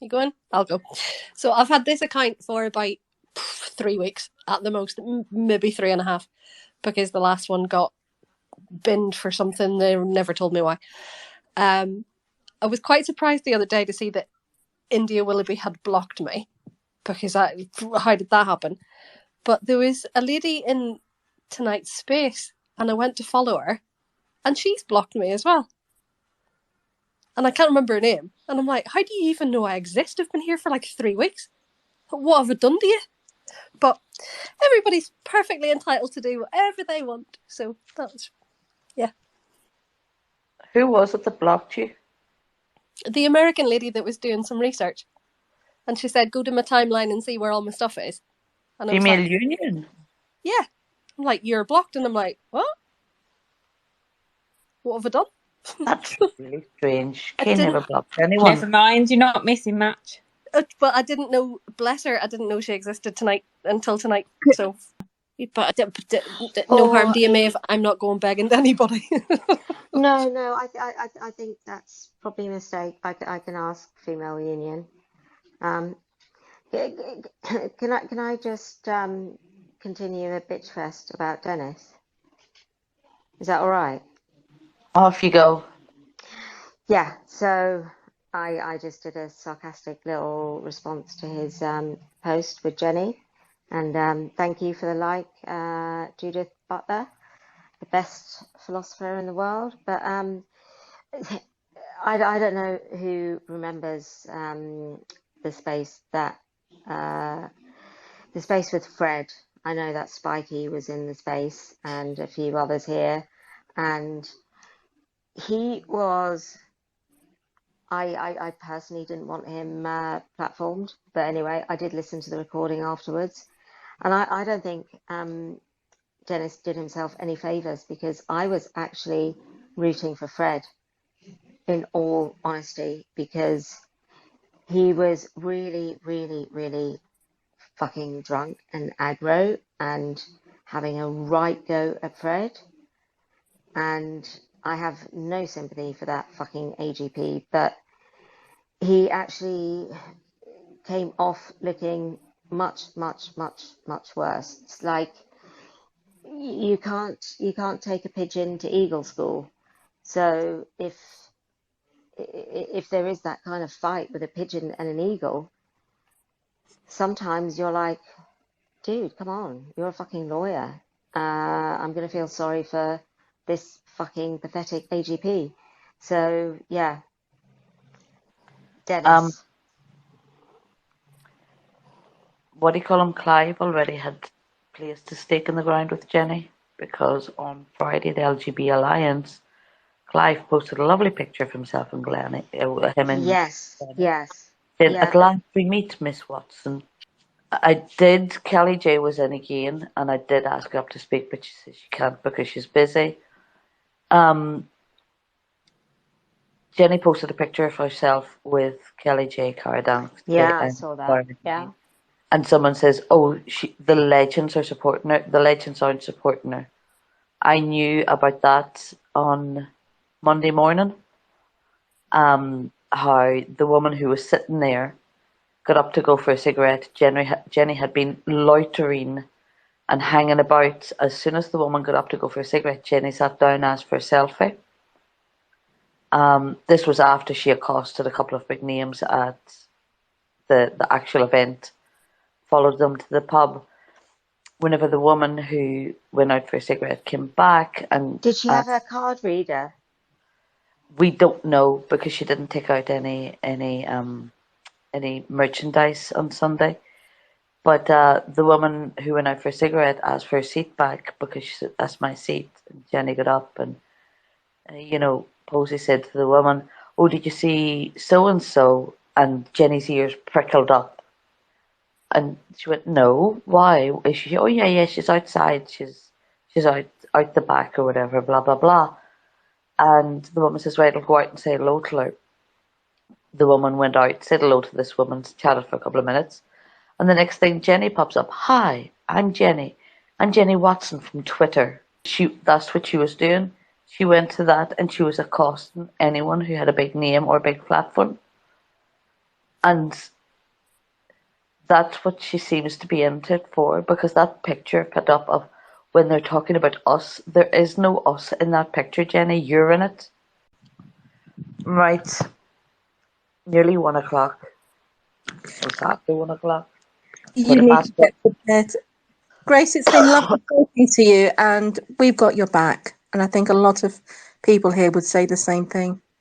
You going? I'll go. So I've had this account for about 3 weeks at the most, maybe 3.5, because the last one got binned for something. They never told me why. I was quite surprised the other day to see that India Willoughby had blocked me, because how did that happen? But there was a lady in tonight's space, and I went to follow her, and she's blocked me as well. And I can't remember her name. And I'm like, how do you even know I exist? I've been here for like 3 weeks. What have I done to you? But everybody's perfectly entitled to do whatever they want. So that's, yeah. Who was it that blocked you? The American lady that was doing some research. And she said, go to my timeline and see where all my stuff is. And I was Female like, Union? yeah. I'm like, you're blocked. And I'm like, what? What have I done? That's really strange. I Kay never didn't, blocked anyone. Never mind, you're not missing much. but I didn't know, bless her, I didn't know she existed until tonight. So, but no harm to you, Maeve. I'm not going begging to anybody. No, I think that's probably a mistake. I can ask female union. Um, can I just continue a bitch fest about Dennis? Is that all right? Off you go. Yeah. So I just did a sarcastic little response to his post with Jenny, and thank you for the like, Judith Butler, the best philosopher in the world. But I don't know who remembers the space that the space with Fred. I know that Spikey was in the space and a few others here, and he was. I personally didn't want him platformed, but anyway, I did listen to the recording afterwards, and I don't think Dennis did himself any favors, because I was actually rooting for Fred, in all honesty, because he was really, really, really fucking drunk and aggro and having a right go at Fred. And I have no sympathy for that fucking AGP, but he actually came off looking much, much, much, much worse. It's like you can't take a pigeon to eagle school. So if there is that kind of fight with a pigeon and an eagle, sometimes you're like, dude, come on, you're a fucking lawyer. I'm gonna feel sorry for this fucking pathetic AGP. So yeah, Dennis. What do you call him? Clive already had placed a stake in the ground with Jenny, because on Friday, the LGBT Alliance, Clive posted a lovely picture of himself and Glennie, him and Yes, Glennie. yes, Said, yeah. at last we meet, Miss Watson. I did, Kelly J was in again, and I did ask her up to speak, but she said she can't because she's busy. Jenny posted a picture of herself with Kelly J. Cardan. Yeah, I saw that. Yeah. And someone says, "Oh, the legends are supporting her. The legends aren't supporting her." I knew about that on Monday morning. How the woman who was sitting there got up to go for a cigarette. Jenny had been loitering and hanging about. As soon as the woman got up to go for a cigarette, Jenny sat down and asked for a selfie. This was after she accosted a couple of big names at the actual event, followed them to the pub. Whenever the woman who went out for a cigarette came back, and Did she have her card reader? we don't know because she didn't take out any merchandise on Sunday. But the woman who went out for a cigarette asked for her seat back because she said, "That's my seat." And Jenny got up and, Posey said to the woman, "Oh, did you see so and so?" And Jenny's ears prickled up. And she went, "No, why? Is she? Oh, yeah, she's outside. She's out the back or whatever, blah, blah, blah." And the woman says, "Right, I'll go out and say hello to her." The woman went out, said hello to this woman, chatted for a couple of minutes. And the next thing, Jenny pops up. "Hi, I'm Jenny. I'm Jenny Watson from Twitter." That's what she was doing. She went to that and she was accosting anyone who had a big name or a big platform. And that's what she seems to be into it for, because that picture put up of when they're talking about us, there is no us in that picture, Jenny. You're in it. Right. Nearly 1 o'clock. It's after 1 o'clock. You Quarter need past to one. get prepared. Grace, it's been lovely talking to you, and we've got your back. And I think a lot of people here would say the same thing.